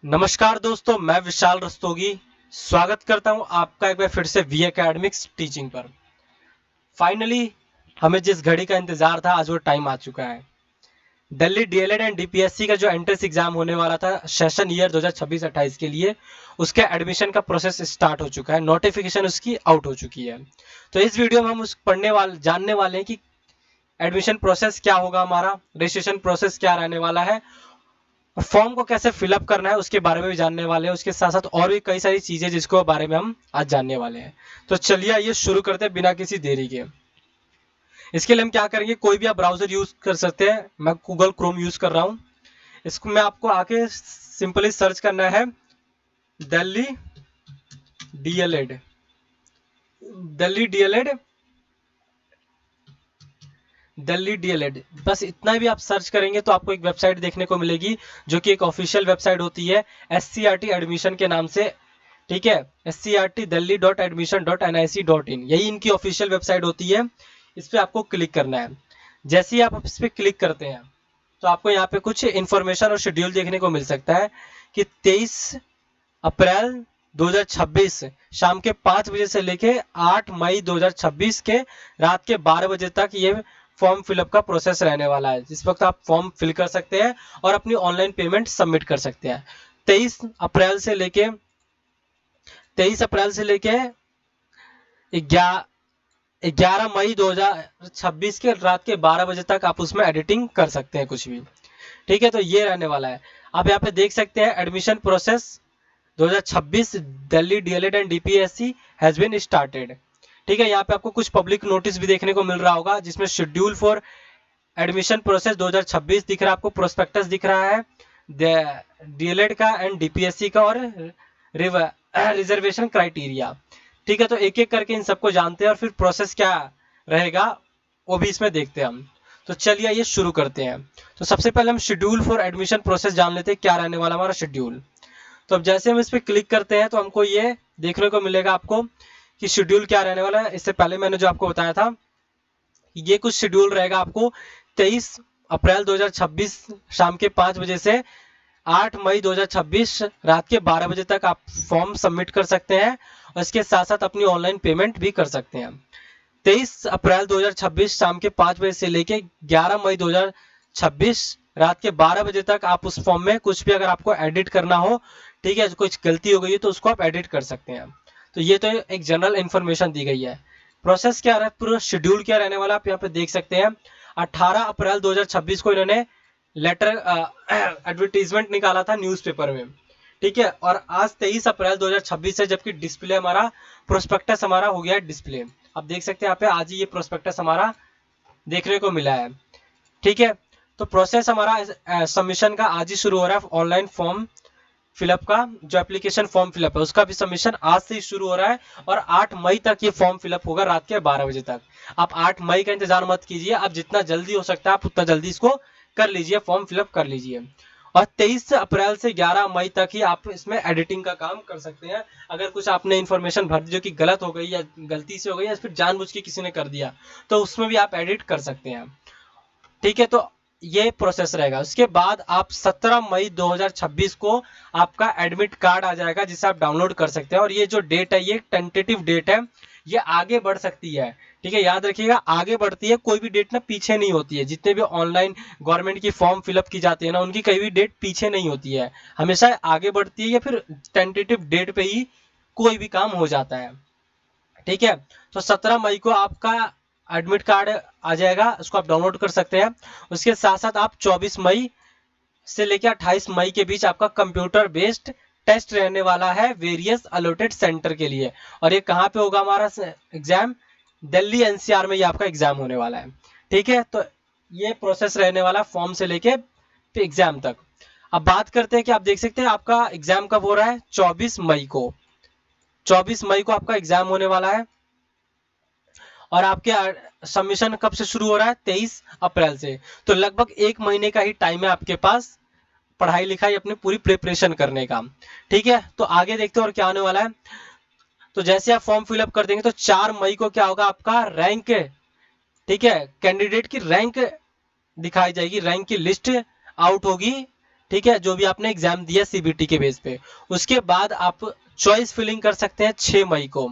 नमस्कार दोस्तों, मैं विशाल रस्तोगी स्वागत करता हूं आपका एक बार फिर से वी एकेडमिक्स टीचिंग पर। फाइनली हमें जिस घड़ी का इंतजार था, आज वो टाइम आ चुका है। दिल्ली डीएलएड एंड डीपीएससी का जो एंट्रेंस एग्जाम होने वाला था सेशन ईयर 2026-28 के लिए, उसके एडमिशन का प्रोसेस स्टार्ट हो चुका है। नोटिफिकेशन उसकी आउट हो चुकी है। तो इस वीडियो में हम उस जानने वाले हैं कि एडमिशन प्रोसेस क्या होगा, हमारा रजिस्ट्रेशन प्रोसेस क्या रहने वाला है, फॉर्म को कैसे फिलअप करना है उसके बारे में भी जानने वाले हैं। उसके साथ साथ और भी कई सारी चीजें जिसको बारे में हम आज जानने वाले हैं। तो चलिए आइए शुरू करते हैं बिना किसी देरी के। इसके लिए हम क्या करेंगे, कोई भी आप ब्राउजर यूज कर सकते हैं। मैं गूगल क्रोम यूज कर रहा हूँ। इसको मैं आपको आके सिंपली सर्च करना है Delhi DElEd, Delhi DElEd, Delhi DElEd. बस इतना भी आप सर्च करेंगे तो आपको एक वेबसाइट देखने को मिलेगी, जो कि एक ऑफिशियल वेबसाइट होती है SCRT एडमिशन के नाम से। ठीक है, scrtdelhi.admission.nic.in, यही इनकी ऑफिशियल वेबसाइट होती है। इस पर आपको क्लिक करना है। जैसे ही आप इस पर क्लिक करते हैं तो आपको यहाँ पे कुछ इन्फॉर्मेशन और शेड्यूल देखने को मिल सकता है कि 23 अप्रैल 2026 शाम के 5 बजे से लेके 8 मई 2026 के रात के 12 बजे तक ये फॉर्म फिलअप का प्रोसेस रहने वाला है। जिस वक्त आप फॉर्म फिल कर सकते हैं और अपनी ऑनलाइन पेमेंट सबमिट कर सकते हैं। 23 अप्रैल से लेके 11 मई 2026 के रात के 12 बजे तक आप उसमें एडिटिंग कर सकते हैं कुछ भी। ठीक है, तो ये रहने वाला है। आप यहाँ पे देख सकते हैं admission process 2026 Delhi DElEd and DPSC has been started. ठीक है, यहाँ पे आपको कुछ पब्लिक नोटिस भी देखने को मिल रहा होगा, जिसमें शेड्यूल फॉर एडमिशन प्रोसेस 2026 दिख रहा है आपको, प्रोस्पेक्टस दिख रहा है डीएलएड का एंड डीपीएससी का, और रिजर्वेशन क्राइटेरिया। ठीक है, तो एक एक करके इन सबको जानते हैं और फिर प्रोसेस क्या रहेगा वो भी इसमें देखते हैं हम। तो चलिए ये शुरू करते हैं। तो सबसे पहले हम शेड्यूल फॉर एडमिशन प्रोसेस जान लेते हैं, क्या रहने वाला हमारा शेड्यूल। तो अब जैसे हम इस पर क्लिक करते हैं तो हमको ये देखने को मिलेगा आपको कि शेड्यूल क्या रहने वाला है। इससे पहले मैंने जो आपको बताया था, ये कुछ शेड्यूल रहेगा आपको। 23 अप्रैल 2026 शाम के 5 बजे से 8 मई 2026 रात के 12 बजे तक आप फॉर्म सबमिट कर सकते हैं और इसके साथ साथ अपनी ऑनलाइन पेमेंट भी कर सकते हैं। 23 अप्रैल 2026 शाम के 5 बजे से लेके 11 मई 2026 रात के 12 बजे तक आप उस फॉर्म में कुछ भी अगर आपको एडिट करना हो, ठीक है, कुछ गलती हो गई है तो उसको आप एडिट कर सकते हैं। तो ये तो एक जनरल इन्फॉर्मेशन दी गई है। प्रोसेस क्या रहा, पूरा शेड्यूल क्या रहने वाला आप यहाँ पे देख सकते हैं। 18 अप्रैल 2026 को इन्होंने लेटर एडवर्टीजमेंट निकाला था न्यूज़पेपर में। ठीक है, और आज 23 अप्रैल 2026 है, जबकि डिस्प्ले हमारा प्रोस्पेक्टस हमारा हो गया है डिस्प्ले। आप देख सकते हैं यहाँ पे आज ही ये प्रोस्पेक्टस हमारा देखने को मिला है। ठीक है, तो प्रोसेस हमारा सबमिशन का आज ही शुरू हो रहा है। ऑनलाइन फॉर्म फिलअप का जो एप्लीकेशन फॉर्म फिलअप है उसका भी सबमिशन आज से ही शुरू हो रहा है और 8 मई तक ये फॉर्म फिलअप होगा रात के 12 बजे तक। आप 8 मई का इंतजार मत कीजिए, आप जितना जल्दी हो सकता है आप उतना जल्दी इसको कर लीजिए, फॉर्म फिलअप कर लीजिए। और 23 अप्रैल से 11 मई तक ही आप इसमें एडिटिंग का काम कर सकते हैं। अगर कुछ आपने इन्फॉर्मेशन भर दी जो कि गलत हो गई या गलती से हो गई या फिर जानबूझ के किसी ने कर दिया, तो उसमें भी आप एडिट कर सकते हैं। ठीक है, तो ये प्रोसेस रहेगा। उसके बाद आप 17 मई 2026 को आपका एडमिट कार्ड आ जाएगा, जिसे आप डाउनलोड कर सकते हैं। और ये जो डेट है ये टेंटेटिव डेट है, ये आगे बढ़ सकती है। ठीक है, याद रखिएगा आगे बढ़ती है, कोई भी डेट ना पीछे नहीं होती है। जितने भी ऑनलाइन गवर्नमेंट की फॉर्म फिलअप की जाती है ना, उनकी कहीं भी डेट पीछे नहीं होती है, हमेशा आगे बढ़ती है या फिर टेंटेटिव डेट पे ही कोई भी काम हो जाता है। ठीक है, तो 17 मई को आपका एडमिट कार्ड आ जाएगा, उसको आप डाउनलोड कर सकते हैं। उसके साथ साथ आप 24 मई से लेकर 28 मई के बीच आपका कंप्यूटर बेस्ड टेस्ट रहने वाला है वेरियस अलॉटेड सेंटर के लिए। और ये कहाँ पे होगा हमारा एग्जाम, दिल्ली एनसीआर में ये आपका एग्जाम होने वाला है। ठीक है, तो ये प्रोसेस रहने वाला फॉर्म से लेके एग्जाम तक। अब बात करते हैं कि आप देख सकते हैं आपका एग्जाम कब हो रहा है, 24 मई को। 24 मई को आपका एग्जाम होने वाला है और आपके सबमिशन कब से शुरू हो रहा है, 23 अप्रैल से। तो लगभग 1 महीने का ही टाइम है आपके पास पढ़ाई लिखाई अपनी पूरी प्रिपरेशन करने का। ठीक है, तो आगे देखते हैं और क्या होने वाला है। तो जैसे आप फॉर्म फिलअप कर देंगे तो 4 मई को क्या होगा, आपका रैंक, ठीक है, कैंडिडेट की रैंक दिखाई जाएगी, रैंक की लिस्ट आउट होगी ठीक है, जो भी आपने एग्जाम दिया सीबीटी के बेस पे। उसके बाद आप चॉइस फिलिंग कर सकते हैं 6 मई को।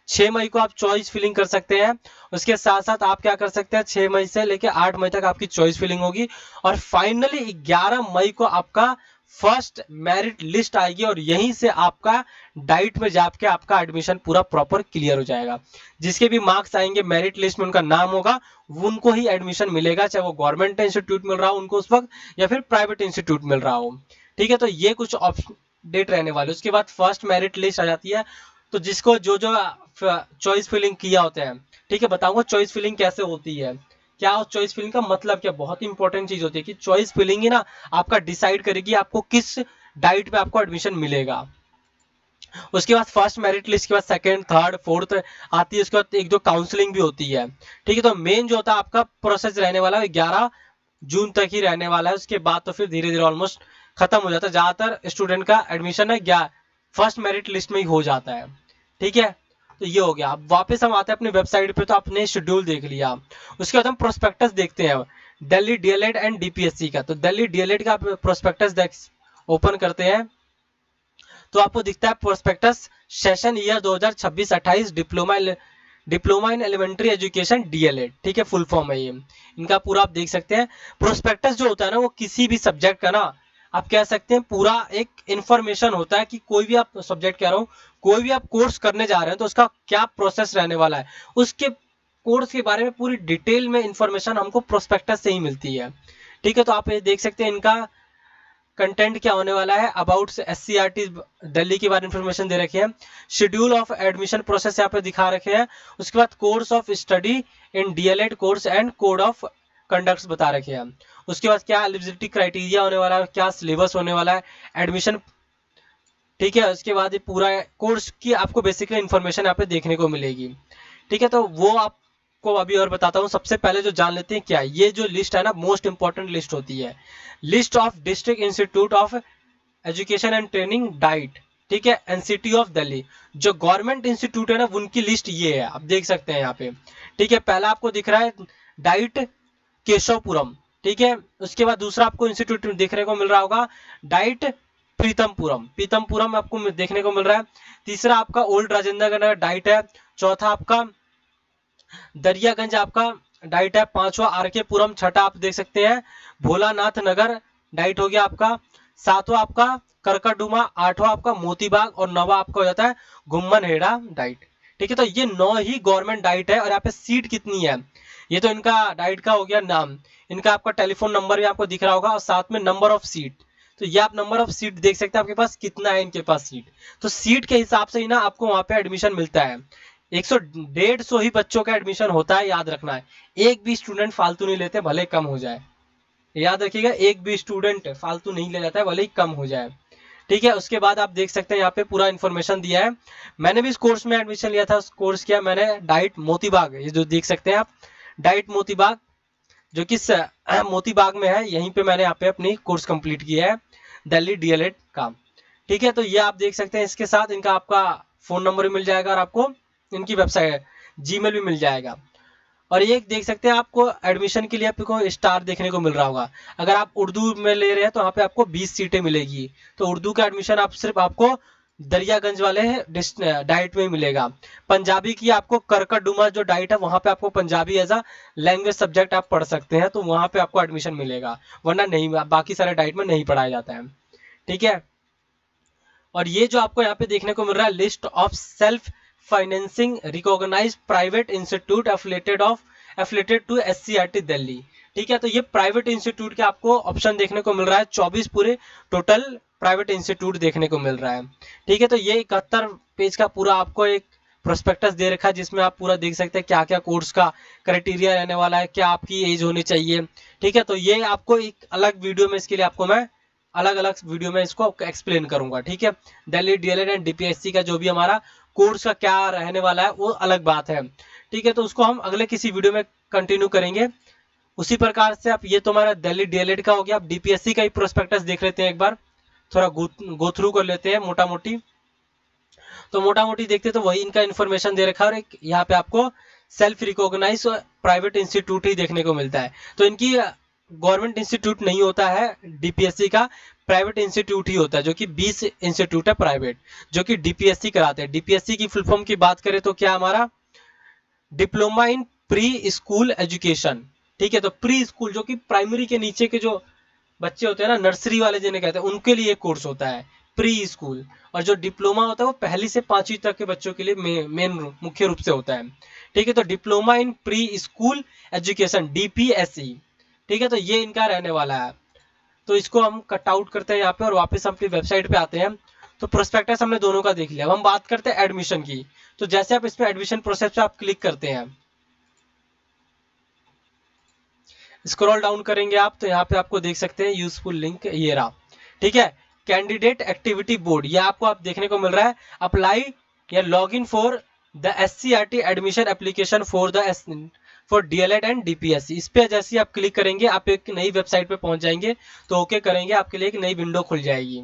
6 मई को आप चॉइस फिलिंग कर सकते हैं। उसके साथ साथ आप क्या कर सकते हैं, 6 मई से लेकर 8 मई तक आपकी चॉइस फिलिंग होगी, और फाइनली 11 मई को आपका फर्स्ट मेरिट लिस्ट आएगी, और यहीं से आपका डाइट में जाके आपका एडमिशन पूरा प्रॉपर क्लियर हो जाएगा। जिसके भी मार्क्स आएंगे मेरिट लिस्ट में, उनका नाम होगा, उनको ही एडमिशन मिलेगा, चाहे वो गवर्नमेंट इंस्टीट्यूट मिल रहा हो उनको उस वक्त, या फिर प्राइवेट इंस्टीट्यूट मिल रहा हो। ठीक है, तो ये कुछ अपडेट रहने वाले। उसके बाद फर्स्ट मेरिट लिस्ट आ जाती है, तो जिसको जो जो चॉइस फिलिंग किया होता है, ठीक है, बताऊंगा चॉइस फिलिंग कैसे होती है, क्या चॉइस फिलिंग का मतलब क्या। बहुत इंपॉर्टेंट चीज होती है कि चॉइस फिलिंग ही ना आपका डिसाइड करेगी आपको किस डाइट पे आपको एडमिशन मिलेगा। उसके बाद फर्स्ट मेरिट लिस्ट के बाद सेकंड, थर्ड, फोर्थ आती है। उसके बाद एक दो काउंसलिंग भी होती है। ठीक है, तो मेन जो होता है आपका प्रोसेस रहने वाला है 11 जून तक ही रहने वाला है। उसके बाद तो फिर धीरे धीरे ऑलमोस्ट खत्म हो जाता है। ज्यादातर स्टूडेंट का एडमिशन है फर्स्ट मेरिट लिस्ट में ही हो जाता है। ठीक है, तो ये हो गया। अब वापस हम आते हैं अपनी वेबसाइट पे, तो आपने शेड्यूल देख लिया। उसके बाद हम प्रोस्पेक्टस देखते हैं दिल्ली डीएलएड एंड डीपीएससी का। तो दिल्ली डीएलएड का प्रोस्पेक्टस ओपन करते हैं, तो आपको दिखता है prospectus session year 2026-28 diploma in elementary education DElEd. ठीक है, फुल फॉर्म है ये इनका पूरा, आप देख सकते हैं। प्रोस्पेक्टस जो होता है ना, वो किसी भी सब्जेक्ट का ना आप कह सकते हैं पूरा एक इंफॉर्मेशन होता है कि कोई भी आप सब्जेक्ट कह रहा हूँ, कोई भी आप कोर्स करने जा रहे हैं तो उसका क्या प्रोसेस रहने वाला है, उसके कोर्स के बारे में पूरी डिटेल में इंफॉर्मेशन हमको प्रोस्पेक्टस से ही मिलती है। ठीक है, तो आप ये देख सकते हैं इनका कंटेंट क्या होने वाला है। अबाउट एससीईआरटी दिल्ली के बारे में इंफॉर्मेशन दे रखी है। शेड्यूल ऑफ एडमिशन प्रोसेस यहाँ पे दिखा रखे हैं। उसके बाद course of study in DElEd course and code of conducts बता रखे हैं। उसके बाद क्या एलिजिबिलिटी क्राइटेरिया होने वाला है, क्या सिलेबस होने वाला है, एडमिशन। ठीक है, उसके बाद ये पूरा कोर्स की आपको बेसिकली इन्फॉर्मेशन यहाँ पे देखने को मिलेगी। ठीक है, तो वो आपको अभी और बताता हूँ। सबसे पहले जो जान लेते हैं क्या, ये जो लिस्ट है ना, मोस्ट इंपॉर्टेंट लिस्ट होती है, list of district institute of education and training diet. ठीक है, एनसीटी ऑफ दिल्ली। जो गवर्नमेंट इंस्टीट्यूट है ना, उनकी लिस्ट ये है, आप देख सकते हैं यहाँ पे। ठीक है, पहला आपको दिख रहा है डाइट केशवपुरम। ठीक है, उसके बाद दूसरा आपको इंस्टीट्यूट देखने को मिल रहा होगा डाइट पीतमपुरम आपको देखने को मिल रहा है। तीसरा आपका ओल्ड राजेंद्र नगर डाइट है। चौथा आपका दरियागंज आपका डाइट है। पांचवा आरके पुरम। छठा आप देख सकते हैं भोलानाथ नगर डाइट हो गया आपका। सातवां आपका करकटडुमा। आठवां आपका मोतीबाग, और नौवां आपका हो जाता है घुम्मन हेड़ा डाइट। ठीक है, तो ये 9 ही गवर्नमेंट डाइट है। और यहाँ पे सीट कितनी है, ये तो इनका डाइट का हो गया नाम। इनका आपका टेलीफोन नंबर भी आपको दिख रहा होगा, और साथ में नंबर ऑफ सीट। तो ये आप नंबर ऑफ सीट देख सकते हैं आपके पास कितना है इनके पास सीट। तो सीट के हिसाब से ही ना आपको वहां पे एडमिशन मिलता है। 100-150 ही बच्चों का एडमिशन होता है, याद रखना है। एक भी स्टूडेंट फालतू नहीं लेते, भले कम हो जाए। याद रखिएगा, एक भी स्टूडेंट फालतू नहीं ले जाता है, भले ही कम हो जाए। ठीक है, उसके बाद आप देख सकते हैं यहाँ पे पूरा इन्फॉर्मेशन दिया है। मैंने भी इस कोर्स में एडमिशन लिया था। उस कोर्स किया मैंने डाइट मोतीबाग, ये जो देख सकते हैं आप डाइट मोतीबाग, जो कि मोतीबाग में है। यहीं पे मैंने यहाँ पे अपनी कोर्स कंप्लीट किया है दिल्ली डीएलएड का। ठीक है, तो ये आप देख सकते हैं। इसके साथ इनका आपका फोन नंबर भी मिल जाएगा, और आपको इनकी वेबसाइट जीमेल भी मिल जाएगा। और ये देख सकते हैं आपको एडमिशन के लिए आपको स्टार देखने को मिल रहा होगा। अगर आप उर्दू में ले रहे हैं तो यहाँ पे आपको 20 सीटें मिलेगी। तो उर्दू का एडमिशन आप सिर्फ आपको दरियागंज वाले डाइट में ही मिलेगा। पंजाबी की आपको करकटडुमा जो डाइट है, वहां पे आपको Punjabi as a language subject आप पढ़ सकते हैं, तो वहां पे आपको एडमिशन मिलेगा। वरना नहीं, बाकी सारे डाइट में नहीं पढ़ाया जाता है। ठीक है, और ये जो आपको यहाँ पे देखने को मिल रहा है list of self financing recognise private institute affiliated to SCERT Delhi. ठीक है, तो ये प्राइवेट इंस्टीट्यूट के आपको ऑप्शन देखने को मिल रहा है। 24 पूरे टोटल प्राइवेट इंस्टीट्यूट देखने को मिल रहा है। ठीक है, तो ये 71 पेज का पूरा आपको एक प्रोस्पेक्टस दे रखा है, जिसमें आप पूरा देख सकते हैं क्या क्या कोर्स का क्राइटेरिया रहने वाला है, क्या आपकी एज होनी चाहिए। ठीक है, तो ये आपको एक अलग वीडियो में, इसके लिए आपको मैं अलग अलग वीडियो में इसको एक्सप्लेन करूंगा। ठीक है, दिल्ली डीएलएड एंड डीपीएससी का जो भी हमारा कोर्स का क्या रहने वाला है वो अलग बात है। ठीक है, तो उसको हम अगले किसी वीडियो में कंटिन्यू करेंगे। उसी प्रकार से आप, ये तो हमारा दिल्ली डीएलएड का हो गया। आप डीपीएससी का ही प्रोस्पेक्टस देख लेते हैं, एक बार थोड़ा गो थ्रू कर लेते हैं मोटा मोटी। तो मोटा मोटी देखते तो वही इनका इन्फॉर्मेशन दे रखा है, और एक यहाँ पे आपको सेल्फ रिकॉग्नाइज प्राइवेट इंस्टीट्यूट ही देखने को मिलता है। तो इनकी गवर्नमेंट इंस्टीट्यूट नहीं होता है डीपीएससी का, प्राइवेट इंस्टीट्यूट ही होता है, जो कि 20 इंस्टीट्यूट है प्राइवेट जो कि डीपीएससी कराते हैं। डीपीएससी की फुल फॉर्म की बात करें तो क्या हमारा diploma in pre school education. ठीक है, तो प्री स्कूल जो कि प्राइमरी के नीचे के जो बच्चे होते हैं ना, नर्सरी वाले जिन्हें कहते हैं, उनके लिए कोर्स होता है प्री स्कूल। और जो डिप्लोमा होता है वो पहली से 5वीं तक के बच्चों के लिए मेन मुख्य रूप से होता है। ठीक है, तो diploma in pre school education DPSE. ठीक है, तो ये इनका रहने वाला है। तो इसको हम कट आउट करते हैं यहाँ पे और वापस हम अपनी वेबसाइट पे आते हैं। तो प्रोस्पेक्टस हमने दोनों का देख लिया। अब हम बात करते हैं एडमिशन की। तो जैसे आप इसमें एडमिशन प्रोसेस पे आप क्लिक करते हैं, स्क्रॉल डाउन करेंगे आप तो यहाँ पे आपको देख सकते हैं यूजफुल लिंक ये रहा। ठीक है, कैंडिडेट एक्टिविटी बोर्ड, ये आपको आप देखने को मिल रहा है। अप्लाई या log in for the SCERT admission application for DElEd and DPSC. इस पे जैसे ही आप क्लिक करेंगे आप एक नई वेबसाइट पे पहुंच जाएंगे। तो ओके करेंगे, आपके लिए एक नई विंडो खुल जाएगी।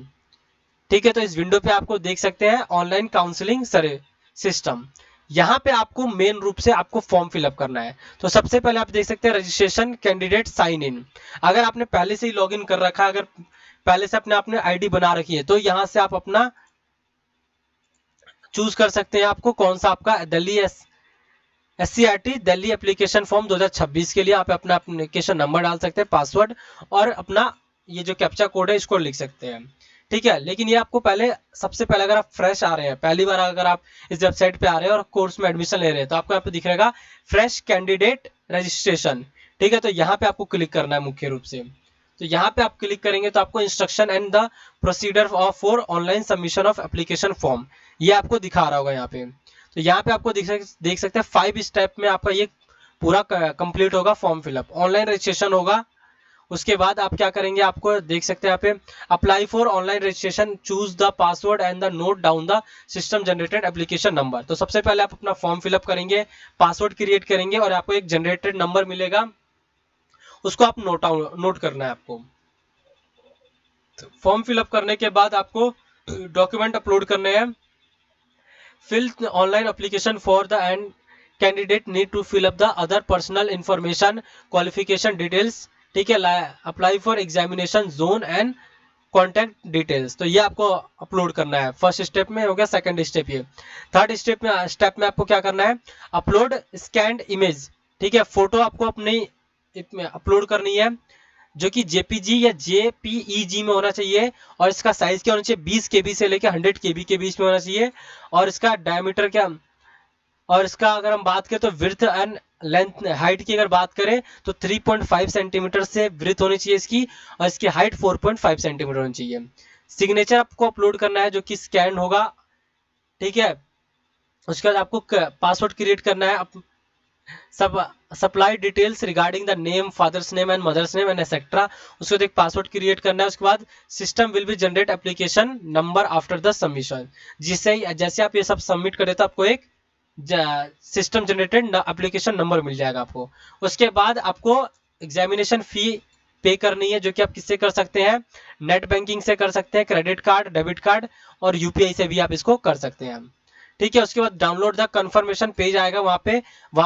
ठीक है, तो इस विंडो पे आपको देख सकते हैं ऑनलाइन काउंसलिंग सिस्टम। यहाँ पे आपको मेन रूप से आपको फॉर्म फिलअप करना है। तो सबसे पहले आप देख सकते हैं रजिस्ट्रेशन कैंडिडेट साइन इन। अगर आपने पहले से ही लॉग इन कर रखा है, अगर पहले से आपने आईडी बना रखी है, तो यहाँ से आप अपना चूज कर सकते हैं आपको कौन सा आपका Delhi SCERT Delhi application form 2026 के लिए आप अपना एप्लीकेशन नंबर डाल सकते हैं, पासवर्ड और अपना ये जो कैप्चा कोड है इसको लिख सकते हैं। ठीक है, लेकिन ये आपको पहले सबसे पहले अगर आप फ्रेश आ रहे हैं, पहली बार अगर आप इस वेबसाइट पे आ रहे हैं और कोर्स में एडमिशन ले रहे हैं, तो आपको यहाँ पे दिख रहेगा फ्रेश कैंडिडेट रजिस्ट्रेशन। ठीक है, तो यहाँ पे आपको क्लिक करना है मुख्य रूप से। तो यहाँ पे आप क्लिक करेंगे तो आपको instruction and the procedure of for online submission of application form ये आपको दिखा रहा होगा यहाँ पे। तो यहाँ पे आपको देख सकते हैं 5 स्टेप में आपका ये पूरा कंप्लीट होगा फॉर्म फिलअप। ऑनलाइन रजिस्ट्रेशन होगा, उसके बाद आप क्या करेंगे, आपको देख सकते हैं यहाँ पे apply for online registration, choose the password and the note down the system generated application number. तो सबसे पहले आप अपना फॉर्म फिलअप करेंगे, पासवर्ड क्रिएट करेंगे और आपको एक जनरेटेड नंबर मिलेगा, उसको आप नोट करना है आपको। तो फॉर्म फिलअप करने के बाद आपको डॉक्यूमेंट अपलोड करने हैं। fill the online application for the and candidate need to fill up the other personal information qualification details। ठीक है, apply for examination zone and contact details, तो ये आपको अपलोड करना है। फर्स्ट स्टेप में हो गया, सेकंड स्टेप ये। थर्ड स्टेप में आपको क्या करना है, अपलोड स्कैन्ड इमेज। ठीक है, फोटो आपको अपनी अपलोड करनी है जो कि जेपीजी या जेपीईजी में होना चाहिए और इसका साइज क्या होना चाहिए, 20 केबी से लेकर 100 केबी के बीच में होना चाहिए। और इसका डायमीटर क्या, और इसका अगर हम बात करें तो विड्थ एंड लेंथ हाइट की अगर बात करें तो 3.5 सेंटीमीटर से विड्थ होनी चाहिए इसकी, और इसकी हाइट 4.5 सेंटीमीटर होनी चाहिए। सिग्नेचर आपको अपलोड करना है जो कि स्कैन होगा। ठीक है, उसके बाद आपको पासवर्ड क्रिएट करना है। सब supply details regarding the name, father's name and mother's name and etcetera, उसको एक पासवर्ड क्रिएट करना है। उसके बाद system will be generate application number after the submission, जिससे जैसे आप ये सब सबमिट करें तो आपको एक सिस्टम जनरेटेड एप्लीकेशन नंबर मिल जाएगा आपको। उसके बाद आपको एग्जामिनेशन फी पे करनी है, जो कि आप किससे कर सकते हैं, नेट बैंकिंग से कर सकते हैं, क्रेडिट कार्ड, डेबिट कार्ड और यूपीआई से भी आप इसको कर सकते हैं। ठीक है, उसके बाद डाउनलोड द कंफर्मेशन पेज आएगा, वहां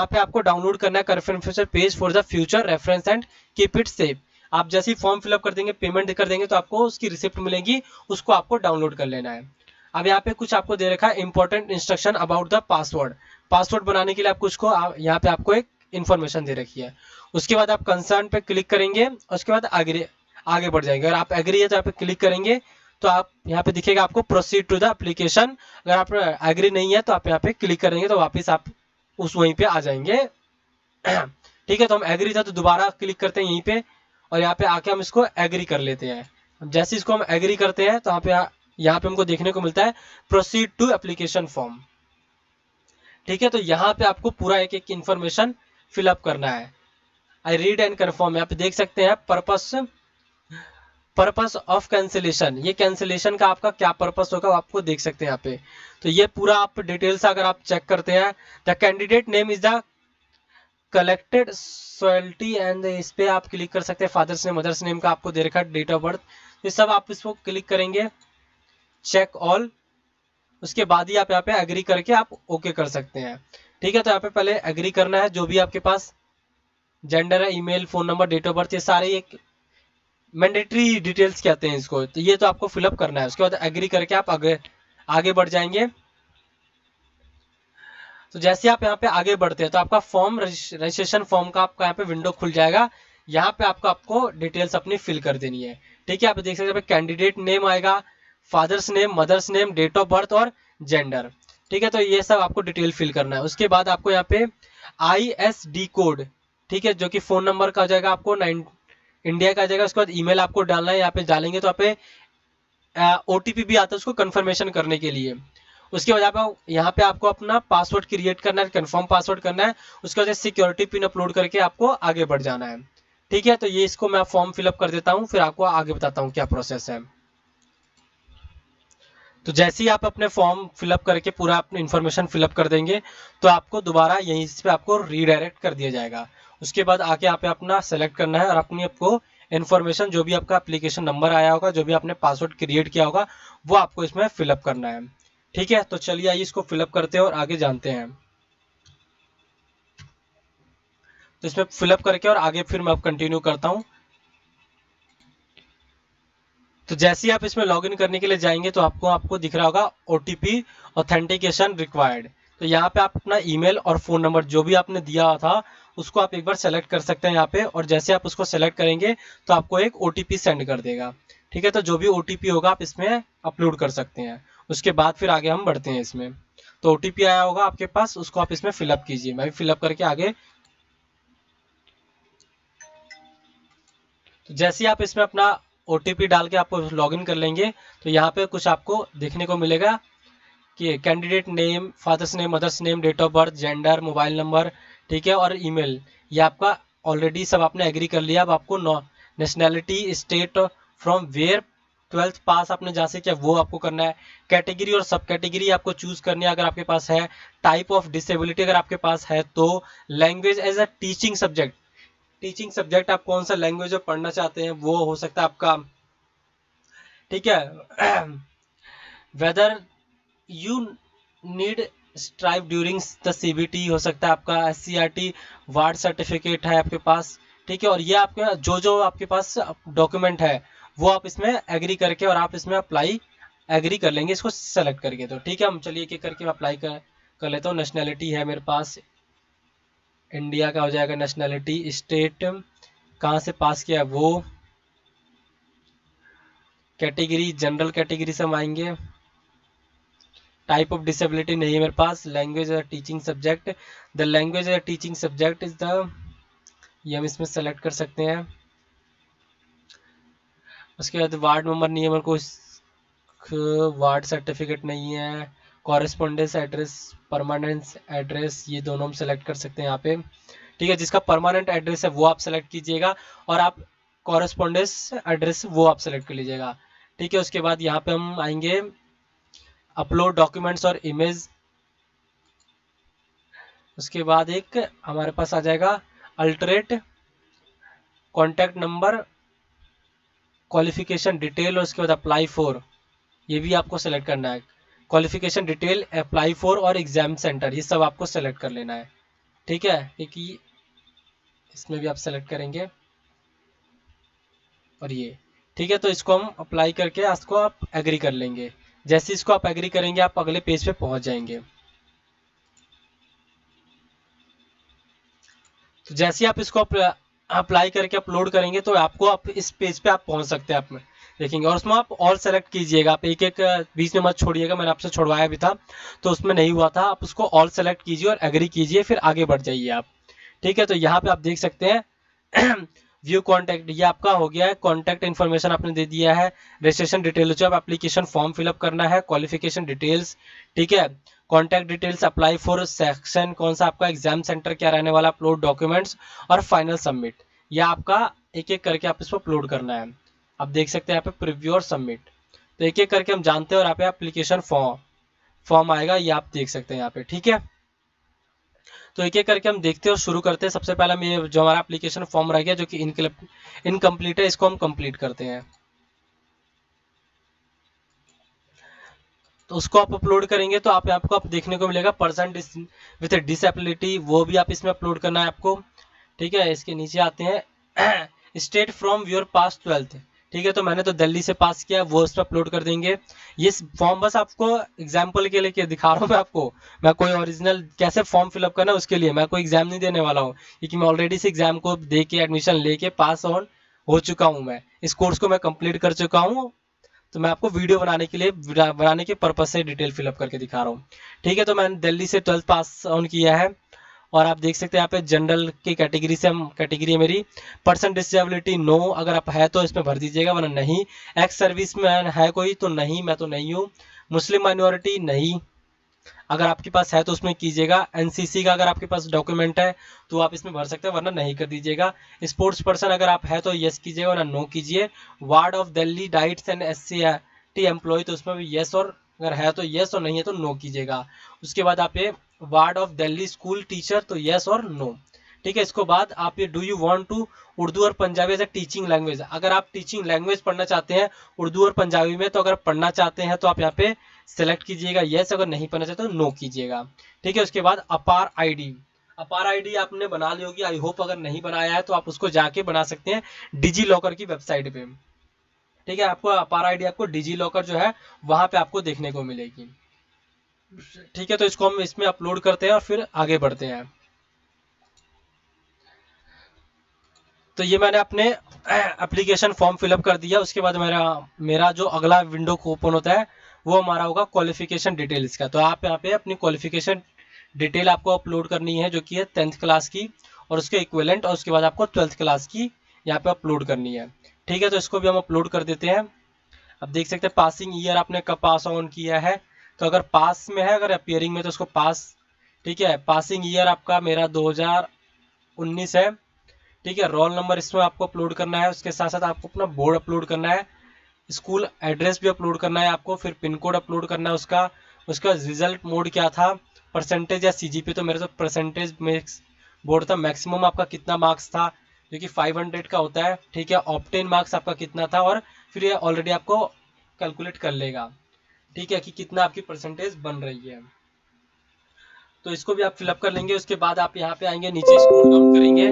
पे आपको डाउनलोड करना है confirmation page for the future reference and keep it save. आप जैसे ही फॉर्म फिलअप कर देंगे, पेमेंट कर देंगे, तो आपको उसकी रिसिप्ट मिलेगी, उसको आपको डाउनलोड कर लेना है। अब यहाँ पे कुछ आपको दे रखा है important instruction about the password. Password बनाने के लिए आप कुछ को यहाँ पे आपको एक इन्फॉर्मेशन दे रखी है। उसके बाद आप कंसर्न पे क्लिक करेंगे, उसके बाद आगे बढ़ जाएंगे। अगर आप एग्री है तो यहाँ पे क्लिक करेंगे, तो आप यहाँ पे दिखेगा आपको प्रोसीड टू द एप्लीकेशन। अगर आप एग्री नहीं है तो आप यहाँ पे क्लिक करेंगे, तो वापस आप उस वहीं पे आ जाएंगे। ठीक है, तो हम एग्री था तो दोबारा क्लिक करते हैं यहीं पे, और यहाँ पे आके हम इसको एग्री कर लेते हैं। जैसे इसको हम एग्री करते हैं तो यहाँ पे हमको देखने को मिलता है प्रोसीड टू एप्लीकेशन फॉर्म। ठीक है, तो यहाँ पे आपको पूरा एक एक इन्फॉर्मेशन फिलअप करना है। आई रीड एंड कन्फर्म, यहाँ पे देख सकते हैं पर्पस ऑफ कैंसिलेशन, ये कैंसिलेशन का आपका क्या पर्पस होगा आपको देख सकते हैं यहाँ पे। तो ये पूरा आप डिटेल्स अगर आप चेक करते हैं, the candidate name is the collected सॉयल्टी एंड इस पे आप क्लिक कर सकते हैं। फादर्स नेम, मदर्स नेम का आपको दे रखा है, डेट ऑफ बर्थ, ये सब आप इसको क्लिक करेंगे, चेक ऑल। उसके बाद ही आप यहाँ पे एग्री करके आप ओके कर सकते हैं। ठीक है, तो यहाँ पे पहले एग्री करना है जो भी आपके पास जेंडर है, email, phone number, date of birth, ये सारे एक मैंडेटरी डिटेल्स कहते हैं इसको। तो ये तो आपको फिलअप करना है। उसके बाद एग्री करके आप आगे आगे बढ़ जाएंगे। तो जैसे आप यहाँ पे आगे बढ़ते हैं तो आपका फॉर्म, रजिस्ट्रेशन फॉर्म का आपका यहाँ पे विंडो खुल जाएगा। यहाँ पे आपको डिटेल्स अपनी फिल कर देनी है। ठीक है, आप देख सकते हैं कैंडिडेट नेम आएगा, father's name, mother's name, date of birth और जेंडर। ठीक है, तो ये सब आपको डिटेल फिल करना है। उसके बाद आपको यहाँ पे ISD कोड, ठीक है, जो कि फोन नंबर का हो जाएगा, आपको 9 इंडिया का आ जाएगा। उसके बाद ईमेल आपको डालना है। यहाँ पे डालेंगे तो यहाँ पे OTP भी आता है उसको कंफर्मेशन करने के लिए। उसके बाद आप यहाँ पे आपको अपना पासवर्ड क्रिएट करना है, कंफर्म पासवर्ड करना है। उसके बाद सिक्योरिटी पिन अपलोड करके आपको आगे बढ़ जाना है। ठीक है, तो ये इसको मैं फॉर्म फिलअप कर देता हूँ, फिर आपको आगे बताता हूँ क्या प्रोसेस है। तो जैसे ही आप अपने फॉर्म फिलअप करके पूरा अपनी इन्फॉर्मेशन फिलअप कर देंगे तो आपको दोबारा यहीं पे आपको रीडायरेक्ट कर दिया जाएगा। उसके बाद आके आप अपना सेलेक्ट करना है और अपनी आपको इन्फॉर्मेशन, जो भी आपका एप्लीकेशन नंबर आया होगा, जो भी आपने पासवर्ड क्रिएट किया होगा, वो आपको इसमें फिलअप करना है। ठीक है, तो चलिए आइए इसको फिलअप करते हैं और आगे जानते हैं। तो इसमें फिलअप करके और आगे फिर मैं कंटिन्यू करता हूँ। तो जैसे ही आप इसमें लॉगिन करने के लिए जाएंगे तो आपको आपको दिख रहा होगा OTP ऑथेंटिकेशन रिक्वायर्ड। तो यहाँ पे आप अपना ईमेल और फ़ोन नंबर जो भी आपने दिया था उसको आप एक बार सेलेक्ट कर सकते हैं यहाँ पे। और जैसे आप उसको सेलेक्ट करेंगे तो आपको एक OTP सेंड कर देगा। ठीक है, तो जो भी OTP होगा आप इसमें अपलोड कर सकते हैं। उसके बाद फिर आगे हम बढ़ते हैं इसमें। तो OTP आया होगा आपके पास, उसको आप इसमें फिलअप कीजिए। मैं भी फिलअप करके आगे। तो जैसे ही आप इसमें अपना OTP डाल के आप लॉगिन कर लेंगे तो यहाँ पे कुछ आपको देखने को मिलेगा कि candidate name, father's name, mother's name, date of birth, gender, mobile number, ठीक है, और ईमेल। ये आपका ऑलरेडी सब आपने एग्री कर लिया। अब आपको nationality, state from where 12th pass आपने जहाँ से किया वो आपको करना है। कैटेगरी और सब कैटेगरी आपको चूज करनी है अगर आपके पास है। टाइप ऑफ डिसेबिलिटी अगर आपके पास है तो। Language as a teaching subject, teaching subject आप कौन सा लैंग्वेज में पढ़ना चाहते हैं वो हो सकता है आपका। ठीक है, whether you need strive during the CBT हो सकता है आपका। SCRT वार्ड सर्टिफिकेट है आपके पास। ठीक है, और ये आपके जो जो आपके पास डॉक्यूमेंट है वो आप इसमें एग्री करके और आप इसमें अप्लाई एग्री कर लेंगे इसको सेलेक्ट करके। तो ठीक है, हम चलिए एक एक करके अप्लाई कर लेता हूँ। नेशनैलिटी है मेरे पास, इंडिया का हो जाएगा नेशनैलिटी। स्टेट कहाँ से पास किया वो। कैटेगरी जनरल कैटेगरी से हम आएंगे। टाइप ऑफ डिसेबिलिटी नहीं है मेरे पास। Language teaching subject, the language teaching subject is the, ये हम इसमें सेलेक्ट कर सकते हैं। उसके बाद वार्ड नंबर नहीं है मेरे को, वार्ड सर्टिफिकेट नहीं है। कॉरेस्पॉन्डेंस एड्रेस, परमानेंट एड्रेस, ये दोनों हम सेलेक्ट कर सकते हैं यहाँ पे। ठीक है, जिसका परमानेंट एड्रेस है वो आप सेलेक्ट कीजिएगा और आप कॉरेस्पॉन्डेंस एड्रेस वो आप सेलेक्ट कर लीजिएगा। ठीक है, उसके बाद यहाँ पे हम आएंगे अपलोड डॉक्यूमेंट्स और इमेज। उसके बाद एक हमारे पास आ जाएगा alternate contact number, qualification detail और उसके बाद अप्लाई फॉर, ये भी आपको सेलेक्ट करना है। क्वालिफिकेशन डिटेल, अप्लाई फॉर और एग्जाम सेंटर, ये सब आपको सेलेक्ट कर लेना है। ठीक है, एक ये इसमें भी आप सेलेक्ट करेंगे और ये। ठीक है, तो इसको हम अप्लाई करके इसको आप एग्री कर लेंगे। जैसे इसको आप एग्री करेंगे आप अगले पेज पे पहुंच जाएंगे। तो जैसे ही आप इसको अप्लाई करके अपलोड करेंगे तो आपको आप इस पेज पे आप पहुंच सकते हैं। आप में देखेंगे और उसमें आप ऑल सेलेक्ट कीजिएगा। आप एक एक बीच में मत छोड़िएगा, मैंने आपसे छोड़वाया भी था तो उसमें नहीं हुआ था। आप उसको ऑल सेलेक्ट कीजिए और एग्री कीजिए, फिर आगे बढ़ जाइए आप। ठीक है, तो यहाँ पे आप देख सकते हैं व्यू कॉन्टैक्ट, ये आपका हो गया है। कॉन्टैक्ट इन्फॉर्मेशन आपने दे दिया है। रजिस्ट्रेशन डिटेल जो आप एप्लीकेशन फॉर्म फिलअप करना है। क्वालिफिकेशन डिटेल्स, ठीक है, contact details, apply for section कौन सा आपका, एग्जाम सेंटर क्या रहने वाला, अपलोड डॉक्यूमेंट्स और फाइनल सबमिट। यह आपका एक एक करके आप इसको अपलोड करना है। आप देख सकते हैं यहाँ पे प्रीव्यू और सबमिट। तो एक एक करके हम जानते हैं और यहाँ पे एप्लीकेशन फॉर्म आएगा, ये आप देख सकते हैं यहाँ पे। ठीक है, तो एक एक करके हम देखते हैं और शुरू करते हैं। सबसे पहला जो हमारा एप्लीकेशन फॉर्म रह गया जो कि इनकम्प्लीट है, इसको हम कंप्लीट करते हैं। तो उसको आप अपलोड करेंगे तो आपको देखने को मिलेगा पर्सन विथ डिसेबिलिटी, वो भी आप इसमें अपलोड करना है आपको। ठीक है, इसके नीचे आते हैं state from your pass 12th। ठीक है, तो मैंने तो दिल्ली से पास किया, वो उस पर अपलोड कर देंगे। ये फॉर्म बस आपको एग्जाम्पल के लिए दिखा रहा हूँ मैं आपको, मैं कोई ओरिजिनल कैसे फॉर्म फिलअप करना है उसके लिए, मैं कोई एग्जाम नहीं देने वाला हूँ, क्योंकि मैं ऑलरेडी से एग्जाम को दे के एडमिशन लेके पास ऑन हो चुका हूँ, मैं इस कोर्स को मैं कंप्लीट कर चुका हूँ। तो मैं आपको वीडियो बनाने के लिए बनाने के पर्पज से डिटेल फिलअप करके दिखा रहा हूँ। ठीक है, तो मैंने दिल्ली से 12th पास ऑन किया है, और आप देख सकते हैं यहाँ पे जनरल की कैटेगरी से हम कैटेगरी है मेरी। पर्सन डिसेबिलिटी नो, अगर आप है तो इसमें भर दीजिएगा, वरना नहीं। एक्स सर्विस मैन है कोई तो नहीं, मैं तो नहीं हूँ। मुस्लिम माइनॉरिटी नहीं, अगर आपके पास है तो उसमें कीजिएगा। एनसीसी का अगर आपके पास डॉक्यूमेंट है तो आप इसमें भर सकते हैं, वरना नहीं कर दीजिएगा। स्पोर्ट्स पर्सन अगर आप है तो यस कीजिएगा, वरना नो कीजिए। Ward of Delhi DIETs and SC/T employ, तो उसमें भी यस, और अगर है तो यस और नहीं है तो नो कीजिएगा। उसके बाद आप ये ward of Delhi school teacher, तो यस और नो। ठीक है, इसको बाद आप ये do you want to Urdu और Punjabi as a teaching language, अगर आप टीचिंग लैंग्वेज पढ़ना चाहते हैं उर्दू और पंजाबी में, तो अगर पढ़ना चाहते हैं तो आप यहाँ पे सेलेक्ट कीजिएगा यस, अगर नहीं पढ़ना चाहते तो नो कीजिएगा। ठीक है, उसके बाद अपार आईडी, अपार आईडी आपने बना ली होगी आई होप, अगर नहीं बनाया है तो आप उसको जाके बना सकते हैं डिजी लॉकर की वेबसाइट पे। ठीक है, आपको अपार आईडी आपको डिजी लॉकर जो है वहां पे आपको देखने को मिलेगी। ठीक है, तो इसको हम इसमें अपलोड करते हैं और फिर आगे बढ़ते हैं। तो ये मैंने अपने एप्लीकेशन फॉर्म फिलअप कर दिया। उसके बाद मेरा मेरा जो अगला विंडो ओपन होता है वो हमारा होगा क्वालिफिकेशन डिटेल्स का। तो आप यहाँ पे अपनी क्वालिफिकेशन डिटेल आपको अपलोड करनी है, जो कि है 10th क्लास की और उसके इक्विवेलेंट, और उसके बाद आपको 12th क्लास की यहाँ पे अपलोड करनी है। ठीक है, तो इसको भी हम अपलोड कर देते हैं। अब देख सकते हैं पासिंग ईयर आपने कब पास ऑन किया है, तो अगर पास में है, अगर अपियरिंग में तो उसको पास। ठीक है, पासिंग ईयर आपका मेरा 2019 है। ठीक है, रोल नंबर इसमें आपको अपलोड करना है, उसके साथ साथ आपको अपना बोर्ड अपलोड करना है, स्कूल एड्रेस भी अपलोड करना है आपको, फिर पिन कोड अपलोड करना है उसका। उसका रिजल्ट मोड क्या था, परसेंटेज या CGP, तो मेरे तो परसेंटेज बोर्ड था। मैक्सिमम आपका कितना मार्क्स था, जो कि 500 का होता है। ठीक है, ऑप्टेन मार्क्स आपका कितना था, और फिर ये ऑलरेडी आपको कैलकुलेट कर लेगा। ठीक है, कि कितना आपकी परसेंटेज बन रही है। तो इसको भी आप फिलअप कर लेंगे। उसके बाद आप यहाँ पे आएंगे, नीचे स्क्रॉल डाउन करेंगे,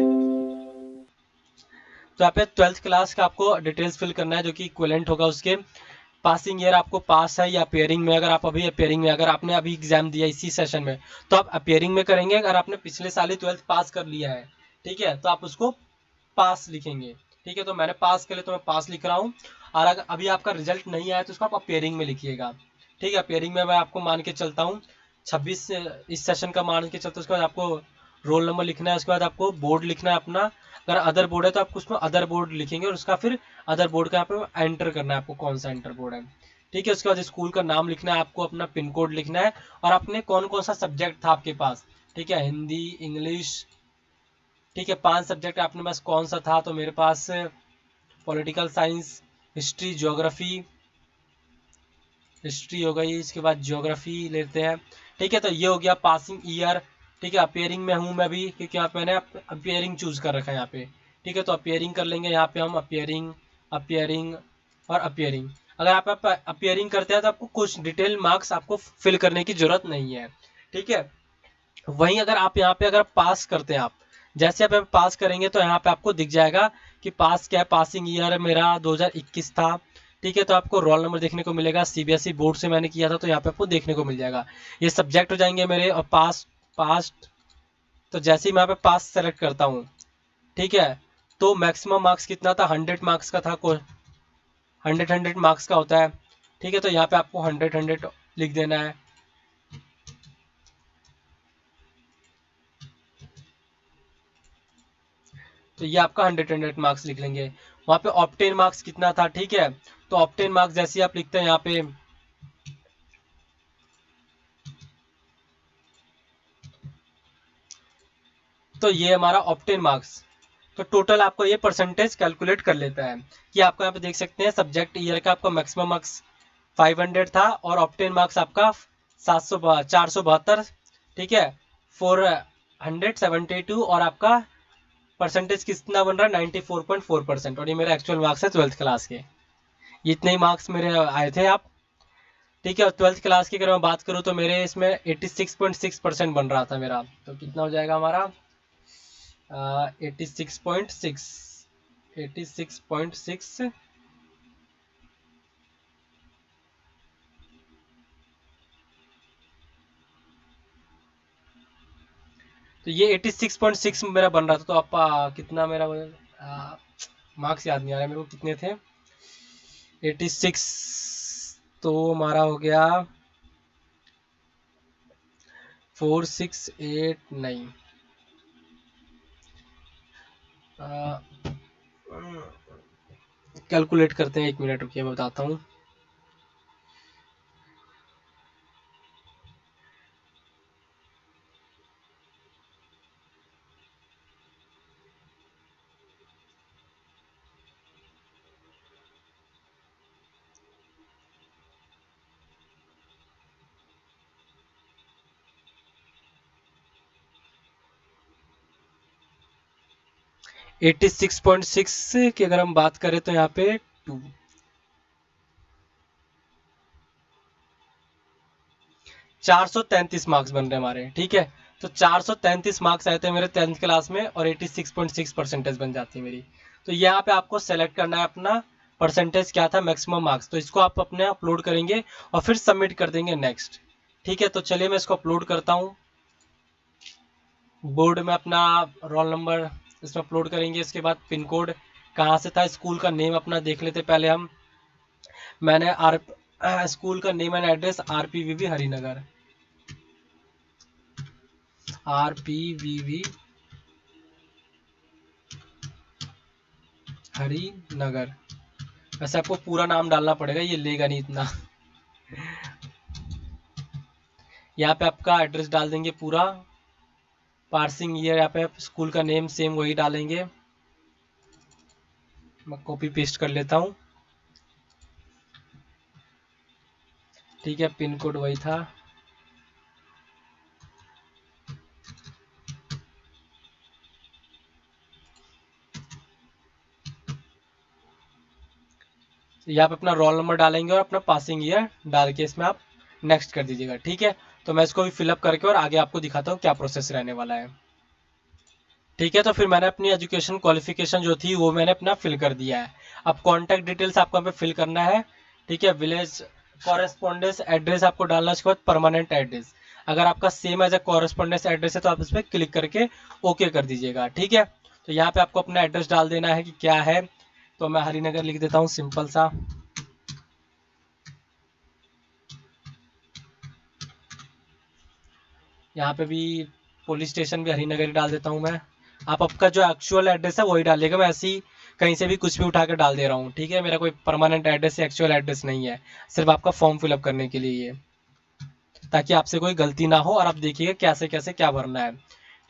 तो यहाँ पे 12th क्लास का आपको डिटेल्स फिल करना है, जो कि इक्विवेलेंट होगा उसके। पासिंग ईयर आपको पास है या अपियरिंग में, अगर आप अभी अपियरिंग में, अगर आपने अभी एग्जाम दिया इसी सेशन में तो आप अपियरिंग में करेंगे। अगर आपने पिछले साल ही 12th पास कर लिया है, ठीक है, तो आप उसको पास लिखेंगे। ठीक है, तो मैंने पास कर लिया तो मैं पास लिख रहा हूँ। और अगर अभी आपका रिजल्ट नहीं आया तो उसको आप अपियरिंग में लिखिएगा। ठीक है, अपियरिंग में मैं आपको मान के चलता हूँ 26 इस सेशन का मान के चलते, उसके बाद आपको रोल नंबर लिखना है, उसके बाद आपको बोर्ड लिखना है अपना। अगर अदर बोर्ड है तो आपको उसमें अदर बोर्ड लिखेंगे, और उसका फिर अदर बोर्ड का यहाँ पे एंटर करना है आपको, कौन सा एंटर बोर्ड है। ठीक है, उसके बाद स्कूल का नाम लिखना है आपको, अपना पिन कोड लिखना है, और आपने कौन कौन सा सब्जेक्ट था आपके पास। ठीक है, हिंदी, इंग्लिश। ठीक है, 5 सब्जेक्ट आपने पास कौन सा था, तो मेरे पास political science, history, geography, history हो गई, इसके बाद ज्योग्राफी लेते हैं। ठीक है, तो ये हो गया पासिंग ईयर। ठीक है, अपियरिंग में हूँ मैं भी, क्योंकि यहाँ पे मैंने अपियरिंग चूज कर रखा है यहाँ पे। ठीक है, तो अपियरिंग कर लेंगे यहाँ पे हम, अपियरिंग, अपियरिंग और अपियरिंग। अगर आप अपियरिंग करते हैं तो आपको कुछ डिटेल मार्क्स आपको फिल करने की जरूरत नहीं है। ठीक है, वहीं अगर आप यहाँ पे अगर पास करते हैं, आप जैसे आप पास करेंगे तो यहाँ पे आपको दिख जाएगा कि पास क्या है। पासिंग ईयर मेरा 2021 था। ठीक है, तो आपको रोल नंबर देखने को मिलेगा, CBSE बोर्ड से मैंने किया था तो यहाँ पे आपको देखने को मिल जाएगा। ये सब्जेक्ट हो जाएंगे मेरे, और पास्ट। तो जैसे ही मैं यहाँ पे पास सेलेक्ट करता हूँ, ठीक है, तो मैक्सिमम मार्क्स कितना था, 100 मार्क्स का था, कोई 100 मार्क्स का होता है। ठीक है, तो यहाँ पे आपको 100 लिख देना है। तो ये आपका 100 मार्क्स लिख लेंगे। वहाँ पे ऑप्टेन मार्क्स कितना था, ठीक है, तो ऑप्टेन मार्क्स जैसे आप लिखते हैं यहाँ पे, तो ये हमारा ऑप्टेन मार्क्स। तो टोटल आपको ये परसेंटेज कैलकुलेट कर लेता है, कि आपको यहाँ पे देख सकते हैं सब्जेक्ट ईयर का आपका मैक्सिमम मार्क्स 500 था, और ऑप्टेन मार्क्स आपका 472। ठीक है, 472, और आपका परसेंटेज कितना बन रहा है, 94.4%। और ये मेरा एक्चुअल मार्क्स है 12th क्लास के, ये इतने ही मार्क्स मेरे आए थे आप। ठीक है, और 12th क्लास की अगर मैं बात करूँ तो मेरे इसमें 86.6% बन रहा था मेरा, तो कितना हो जाएगा हमारा, 86.6, 86.6, तो ये 86.6 मेरा बन रहा था। तो आप कितना मेरा मार्क्स याद नहीं आ रहा मेरे को कितने थे। 86 तो हमारा हो गया 4689। कैलकुलेट करते हैं, 1 मिनट रुकिए मैं बताता हूँ। एट्टी 86.6 की अगर हम बात करें तो यहाँ पे 2 433 मार्क्स बन रहे हमारे, ठीक है। तो 433 मार्क्स आए थे मेरे 10th क्लास में और 86.6 परसेंटेज बन जाती है मेरी। तो यहाँ पे आपको सेलेक्ट करना है अपना परसेंटेज क्या था, मैक्सिमम मार्क्स। तो इसको आप अपने अपलोड करेंगे और फिर सबमिट कर देंगे नेक्स्ट, ठीक है। तो चलिए मैं इसको अपलोड करता हूँ। बोर्ड में अपना रोल नंबर इसमें अपलोड करेंगे, इसके बाद पिन कोड कहाँ से था, स्कूल का नेम अपना देख लेते पहले हम। मैंने स्कूल का name and address RPVV Harinagar, RPVV Harinagar. वैसे आपको पूरा नाम डालना पड़ेगा, ये लेगा नहीं इतना। यहाँ पे आपका एड्रेस डाल देंगे पूरा, पार्सिंग ईयर, यहाँ पे आप स्कूल का नेम सेम वही डालेंगे। मैं कॉपी पेस्ट कर लेता हूँ, ठीक है। पिन कोड वही था। यहाँ पे अपना रोल नंबर डालेंगे और अपना पासिंग ईयर डाल के इसमें आप नेक्स्ट कर दीजिएगा, ठीक है। तो मैं इसको भी फिलअप करके और आगे आपको दिखाता हूँ क्या प्रोसेस रहने वाला है, ठीक है। तो फिर मैंने अपनी एजुकेशन क्वालिफिकेशन जो थी वो मैंने अपना फिल कर दिया है। अब कॉन्टैक्ट डिटेल्स आपको यहाँ पे फिल करना है, ठीक है। विलेज कॉरेस्पॉन्डेंस एड्रेस आपको डालना है, उसके बाद परमानेंट एड्रेस। अगर आपका same as a correspondence address है तो आप इस पर क्लिक करके ओके कर दीजिएगा, ठीक है। तो यहाँ पे आपको अपना एड्रेस डाल देना है कि क्या है। तो मैं हरिनगर लिख देता हूँ सिंपल सा। यहाँ पे भी पुलिस स्टेशन भी हरिनगर ही डाल देता हूँ मैं। आप आपका जो एक्चुअल एड्रेस है वही डालिएगा, मैं ऐसे ही कहीं से भी कुछ भी उठा कर डाल दे रहा हूँ, ठीक है। मेरा कोई परमानेंट एड्रेस या एक्चुअल एड्रेस नहीं है, सिर्फ आपका फॉर्म फिलअप करने के लिए ये, ताकि आपसे कोई गलती ना हो और आप देखिएगा कैसे कैसे क्या भरना है,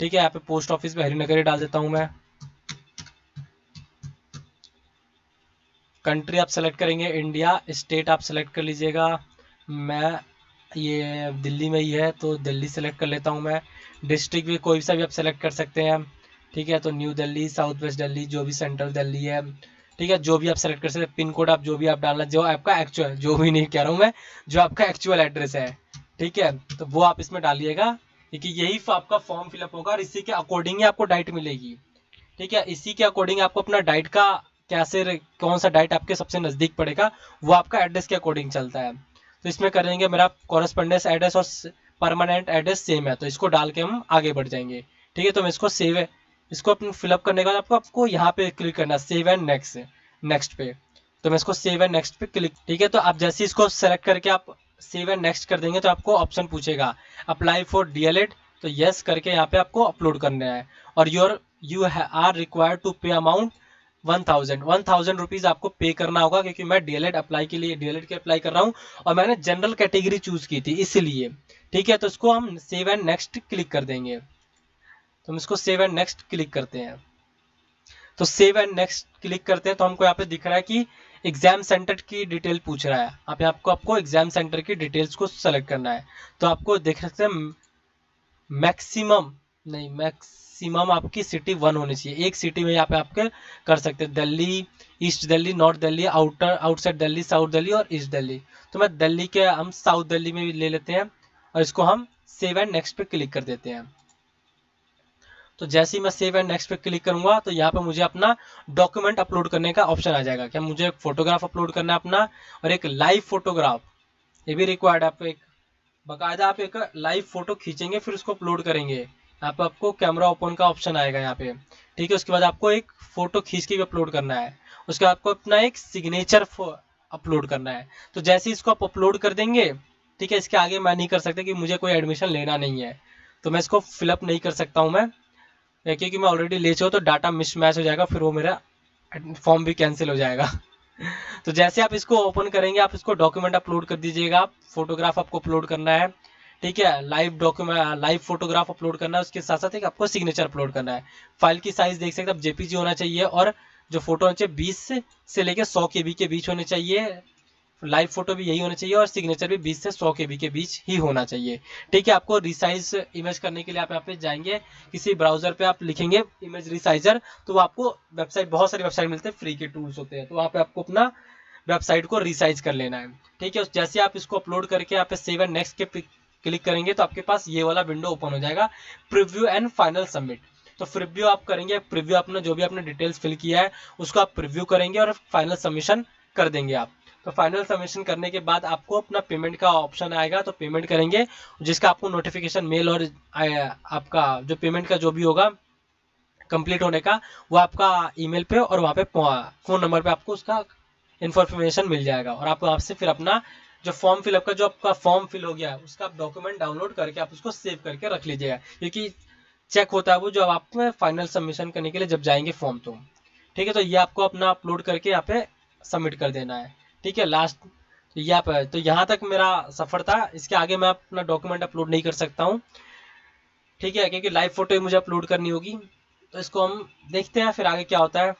ठीक है। यहाँ पे पोस्ट ऑफिस में हरिनगर ही डाल देता हूँ मैं। कंट्री आप सेलेक्ट करेंगे इंडिया, स्टेट आप सेलेक्ट कर लीजिएगा। मैं ये दिल्ली में ही है तो दिल्ली सेलेक्ट कर लेता हूँ मैं। डिस्ट्रिक्ट भी कोई सा भी आप सेलेक्ट कर सकते हैं, ठीक है। तो new Delhi, south west Delhi, जो भी सेंट्रल दिल्ली है, ठीक है। जो भी आप सेलेक्ट कर सकते हैं। पिन कोड आप जो भी आप डालना, जो आपका एक्चुअल, जो भी नहीं कह रहा हूँ मैं, जो आपका एक्चुअल एड्रेस है, ठीक है। तो वो आप इसमें डालिएगा, क्योंकि यही आपका फॉर्म फिलअप होगा और इसी के अकॉर्डिंग ही आपको डाइट मिलेगी, ठीक है। इसी के अकॉर्डिंग आपको अपना डाइट का कौन सा डाइट आपके सबसे नज़दीक पड़ेगा वो आपका एड्रेस के अकॉर्डिंग चलता है। तो इसमें करेंगे मेरा कॉरेस्पॉन्डेंस एड्रेस और परमानेंट एड्रेस सेम है, तो इसको डाल के हम आगे बढ़ जाएंगे, ठीक है। तो मैं इसको सेव है, इसको अपने फिलअप करने के बाद आपको आपको यहाँ पे क्लिक करना है सेव एंड नेक्स्ट, नेक्स्ट पे। तो मैं इसको सेव एंड नेक्स्ट पे क्लिक, ठीक है। तो आप जैसे इसको सेलेक्ट करके आप सेव एंड नेक्स्ट कर देंगे तो आपको ऑप्शन पूछेगा अप्लाई फॉर DLED, तो यस करके यहाँ पे आपको अपलोड करना है। और यू आर रिक्वायर्ड टू पे अमाउंट 1000 रुपीज़ आपको पे करना होगा, क्योंकि मैं DLED अप्लाई के लिए DLED के अप्लाई कर रहा हूँ और मैंने जनरल कैटेगरी चूज की थी इसलिए, ठीक है। तो इसको हम सेव एंड नेक्स्ट क्लिक कर देंगे। तो हम इसको सेव एंड नेक्स्ट क्लिक करते हैं। तो सेव एंड नेक्स्ट क्लिक करते हैं तो हमको यहाँ पे दिख रहा है कि एग्जाम सेंटर की डिटेल पूछ रहा है। आप आपको आपको एग्जाम सेंटर की डिटेल्स को सेलेक्ट करना है। तो आपको देख सकते हैं मैक्सिमम, नहीं मैक्सिमम आपकी सिटी 1 होनी चाहिए। एक सिटी में यहाँ पे आपके कर सकते हैं Delhi, east Delhi, north Delhi, outside Delhi, south Delhi और ईस्ट दिल्ली। तो मैं दिल्ली के हम साउथ दिल्ली में भी ले लेते हैं और इसको हम सेव एंड नेक्स्ट पे क्लिक कर देते हैं। तो जैसे ही मैं सेव एंड नेक्स्ट पे क्लिक करूंगा तो यहाँ पे मुझे अपना डॉक्यूमेंट अपलोड करने का ऑप्शन आ जाएगा कि मुझे एक फोटोग्राफ अपलोड करना है अपना, और एक लाइव फोटोग्राफ ये भी रिक्वायर्ड है। आप एक बाकायदा आप एक लाइव फोटो खींचेंगे फिर उसको अपलोड करेंगे। यहाँ पे आपको कैमरा ओपन का ऑप्शन आएगा यहाँ पे, ठीक है। उसके बाद आपको एक फोटो खींच के भी अपलोड करना है। उसके बाद आपको अपना एक सिग्नेचर अपलोड करना है। तो जैसे ही इसको आप अपलोड कर देंगे, ठीक है, इसके आगे मैं नहीं कर सकता कि मुझे कोई एडमिशन लेना नहीं है, तो मैं इसको फिलअप नहीं कर सकता हूँ मैं, क्योंकि मैं ऑलरेडी ले चुका हूँ, तो डाटा मिसमैच हो जाएगा, फिर वो मेरा फॉर्म भी कैंसिल हो जाएगा। तो जैसे आप इसको ओपन करेंगे, आप इसको डॉक्यूमेंट अपलोड कर दीजिएगा। आप फोटोग्राफ आपको अपलोड करना है, ठीक है, live document live photograph upload करना है। उसके साथ साथ एक आपको सिग्नेचर अपलोड करना है। फाइल की साइज देख सकते हैं आप, जेपीजी होना चाहिए, और जो फोटो होना चाहिए 20 से लेकर 100 केबी के बीच होने चाहिए। लाइव फोटो भी यही होना चाहिए, और सिग्नेचर भी 20 से 100 केबी के बीच ही होना चाहिए, ठीक है। आपको रिसाइज इमेज करने के लिए आप यहाँ पे जाएंगे, किसी ब्राउजर पे आप लिखेंगे इमेज रिसाइजर, तो वो आपको वेबसाइट, बहुत सारी वेबसाइट मिलते हैं, फ्री के टूल्स होते हैं, तो वहाँ पे आपको अपना वेबसाइट को रिसाइज कर लेना है, ठीक है। जैसे आप इसको अपलोड करके यहाँ पे सेव एंड नेक्स्ट के क्लिक करेंगे तो आपके पास ये वाला विंडो ओपन हो जाएगा, प्रीव्यू एंड फाइनल सबमिट। तो प्रीव्यू आप करेंगे, प्रीव्यू आपने जो भी आपने डिटेल्स फिल किया है उसको आप प्रीव्यू करेंगे और फाइनल सबमिशन कर देंगे आप। तो फाइनल सबमिशन करने के बाद आपको अपना पेमेंट का ऑप्शन आएगा, तो पेमेंट करेंगे, जिसका आपको नोटिफिकेशन मेल और आपका जो पेमेंट का जो भी होगा कंप्लीट होने का, वो आपका ईमेल पे और वहाँ पे फ़ोन नंबर पे आपको उसका इन्फॉर्मेशन मिल जाएगा। और आप वहाँ से फिर अपना जो फॉर्म फिलअप का जो आपका फॉर्म फिल हो गया है उसका आप डॉक्यूमेंट डाउनलोड करके आप उसको सेव करके रख लीजिएगा, क्योंकि चेक होता है वो जब आप फाइनल सबमिशन करने के लिए जब जाएंगे फॉर्म, तो ठीक है। तो ये आपको अपना अपलोड करके यहाँ पे सबमिट कर देना है, ठीक है। लास्ट तो ये आप, तो यहाँ तक मेरा सफर था। इसके आगे मैं अपना डॉक्यूमेंट अपलोड नहीं कर सकता हूँ, ठीक है, क्योंकि लाइव फोटो मुझे अपलोड करनी होगी। तो इसको हम देखते हैं फिर आगे क्या होता है।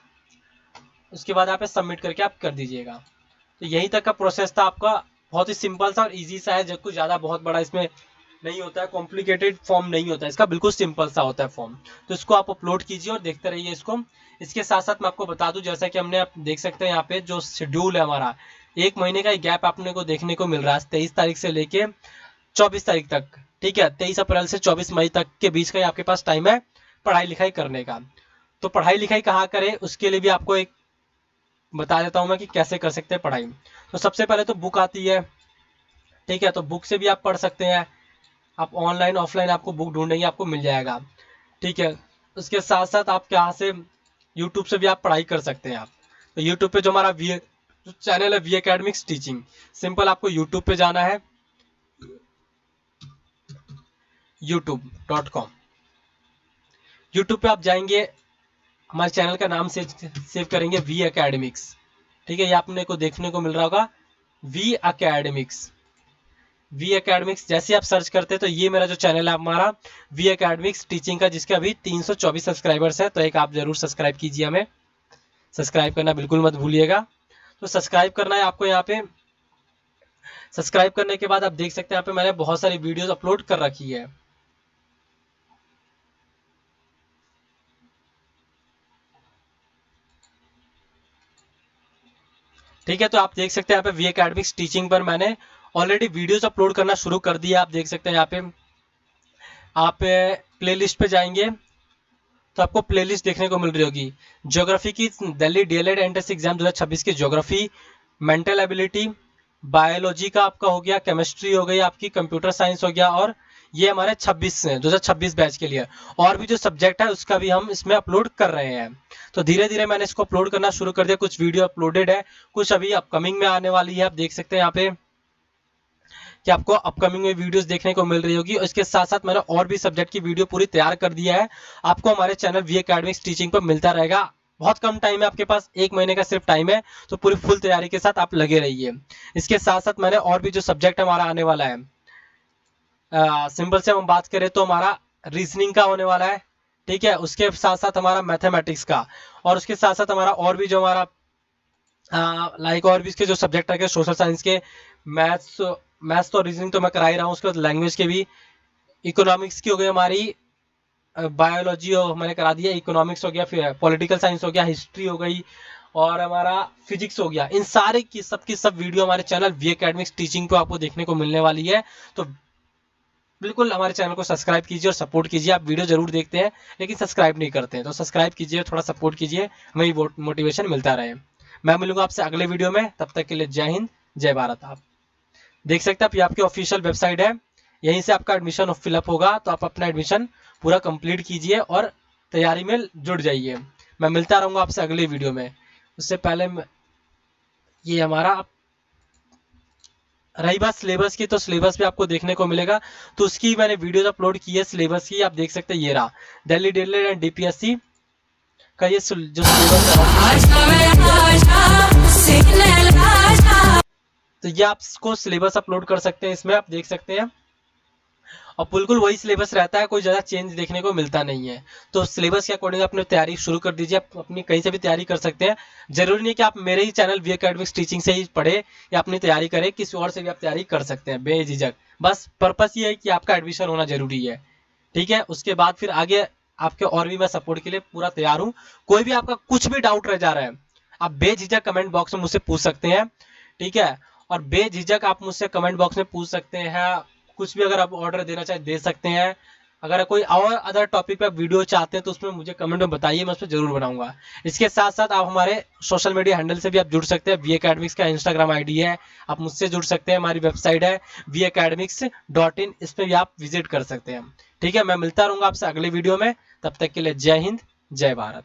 उसके बाद आप सबमिट करके आप कर दीजिएगा। तो यहीं तक का प्रोसेस था आपका, बहुत ही सिंपल सा और इजी सा है, जब कुछ ज़्यादा बहुत बड़ा इसमें नहीं होता है, कॉम्प्लिकेटेड फॉर्म नहीं होता है इसका, बिल्कुल सिंपल सा होता है फॉर्म। तो इसको आप अपलोड कीजिए और देखते रहिए इसको। इसके साथ साथ मैं आपको बता दूं, जैसा कि हमने आप देख सकते हैं यहाँ पे जो शेड्यूल है हमारा, 1 महीने का गैप आपने को देखने को मिल रहा है, 23 तारीख से लेके 24 तारीख तक, ठीक है। 23 अप्रैल से 24 मई तक के बीच का आपके पास टाइम है पढ़ाई लिखाई करने का। तो पढ़ाई लिखाई कहाँ करें उसके लिए भी आपको एक बता देता हूँ मैं कि कैसे कर सकते हैं पढ़ाई। तो सबसे पहले तो बुक आती है, ठीक है, तो बुक से भी आप पढ़ सकते हैं। आप ऑनलाइन ऑफलाइन आपको बुक ढूंढेंगे आपको मिल जाएगा, ठीक है। उसके साथ साथ आप यहाँ से यूट्यूब से भी आप पढ़ाई कर सकते हैं आप। तो यूट्यूब पे जो हमारा जो चैनल है वी एकेडमिक्स टीचिंग, सिंपल आपको यूट्यूब पे जाना है, youtube.com। यूट्यूब पे आप जाएंगे, हमारे चैनल का नाम सेव करेंगे वी एकेडमिक्स, ठीक है। ये आपने को देखने को मिल रहा होगा वी एकेडमिक्स। वी एकेडमिक्स जैसे आप सर्च करते हैं तो ये मेरा जो चैनल है हमारा वी एकेडमिक्स टीचिंग का, जिसके अभी 324 सब्सक्राइबर्स है। तो एक आप जरूर सब्सक्राइब कीजिए, हमें सब्सक्राइब करना बिल्कुल मत भूलिएगा। तो सब्सक्राइब करना है आपको यहाँ पे। सब्सक्राइब करने के बाद आप देख सकते हैं यहाँ पे मैंने बहुत सारी वीडियोस अपलोड कर रखी है, ठीक है। तो आप देख सकते हैं यहाँ पे वी एकेडमिक्स टीचिंग पर मैंने ऑलरेडी वीडियोस अपलोड करना शुरू कर दिया। आप देख सकते हैं यहाँ पे आप प्लेलिस्ट पे जाएंगे तो आपको प्लेलिस्ट देखने को मिल रही होगी। ज्योग्राफी की दिल्ली डीएलएड एंट्रेंस एग्जाम 2026 की ज्योग्राफी, मेंटल एबिलिटी, बायोलॉजी का आपका हो गया, केमिस्ट्री हो गई आपकी, कंप्यूटर साइंस हो गया, और ये हमारे 26 से 2026 बैच के लिए और भी जो सब्जेक्ट है उसका भी हम इसमें अपलोड कर रहे हैं। तो धीरे धीरे मैंने इसको अपलोड करना शुरू कर दिया। कुछ वीडियो अपलोडेड है, कुछ अभी अपकमिंग में आने वाली है। आप देख सकते हैं यहाँ पे कि आपको अपकमिंग में वीडियोस देखने को मिल रही होगी। इसके साथ साथ मैंने और भी सब्जेक्ट की वीडियो पूरी तैयार कर दिया है, आपको हमारे चैनल वी एकेडमिक्स टीचिंग पर मिलता रहेगा। बहुत कम टाइम है आपके पास, 1 महीने का सिर्फ टाइम है, तो पूरी फुल तैयारी के साथ आप लगे रहिए। इसके साथ साथ मैंने और भी जो सब्जेक्ट हमारा आने वाला है, सिंपल से हम बात करें तो हमारा रीजनिंग का होने वाला है, ठीक है। उसके साथ साथ हमारा मैथमेटिक्स का, और उसके साथ साथ हमारा और भी जो हमारा लाइक और भी इसके जो सब्जेक्ट है सोशल साइंस के, मैथ्स मैथ्स तो रीजनिंग तो मैं करा ही रहा हूँ, उसके बाद लैंग्वेज के भी, इकोनॉमिक्स की हो गई हमारी, बायोलॉजी हो मैंने करा दिया, इकोनॉमिक्स हो गया, फिर पॉलिटिकल साइंस हो गया, हिस्ट्री हो गई, और हमारा फिजिक्स हो गया। इन सारे की सब वीडियो हमारे चैनल वी एकेडमिक्स टीचिंग पे आपको देखने को मिलने वाली है। तो बिल्कुल हमारे चैनल को सब्सक्राइब कीजिए और सपोर्ट कीजिए। आप वीडियो जरूर देखते हैं लेकिन सब्सक्राइब नहीं करते हैं, तो सब्सक्राइब कीजिए, थोड़ा सपोर्ट कीजिए, हमें मोटिवेशन मिलता रहे। मैं मिलूंगा आपसे अगले वीडियो में, तब तक के लिए जय हिंद जय भारत। आप देख सकते हैं, आप ये आपकी ऑफिशियल वेबसाइट है, यहीं से आपका एडमिशन फिलअप होगा, तो आप अपना एडमिशन पूरा कंप्लीट कीजिए और तैयारी में जुट जाइए। मैं मिलता रहूंगा आपसे अगले वीडियो में। उससे पहले ये हमारा रही बात सिलेबस की, तो सिलेबस भी आपको देखने को मिलेगा, तो उसकी मैंने वीडियोस अपलोड की है सिलेबस की, आप देख सकते हैं। ये रहा दिल्ली डीएलएड एंड डीपीएससी का ये जो सिलेबस है, तो ये आप इसको सिलेबस अपलोड कर सकते हैं, इसमें आप देख सकते हैं, और बिल्कुल वही सिलेबस रहता है, कोई ज़्यादा चेंज देखने को मिलता नहीं है। तो सिलेबस के अकॉर्डिंग अपनी तैयारी शुरू कर दीजिए, आप अपनी कहीं से भी तैयारी कर सकते हैं। जरूरी नहीं कि आप मेरे ही चैनल वी एकेडमिक्स टीचिंग से ही पढ़े या अपनी तैयारी करें, किसी और से भी आप तैयारी कर सकते हैं बेझिझक। बस पर्पस ये है कि आपका एडमिशन होना जरूरी है, ठीक है। उसके बाद फिर आगे आपके और भी मैं सपोर्ट के लिए पूरा तैयार हूँ। कोई भी आपका कुछ भी डाउट रह जा रहा है, आप बेझिझक कमेंट बॉक्स में मुझसे पूछ सकते हैं, ठीक है। और बेझिझक आप मुझसे कमेंट बॉक्स में पूछ सकते हैं, कुछ भी अगर आप ऑर्डर देना चाहे दे सकते हैं। अगर कोई और अदर टॉपिक पे वीडियो चाहते हैं तो उसमें मुझे कमेंट में बताइए, मैं उस पर जरूर बनाऊंगा। इसके साथ साथ आप हमारे सोशल मीडिया हैंडल से भी आप जुड़ सकते हैं। वी एकेडमिक्स का इंस्टाग्राम आईडी है, आप मुझसे जुड़ सकते हैं। हमारी वेबसाइट है vacademics.in, इस पर भी आप विजिट कर सकते हैं, ठीक है। मैं मिलता रहूंगा आपसे अगले वीडियो में, तब तक के लिए जय हिंद जय भारत।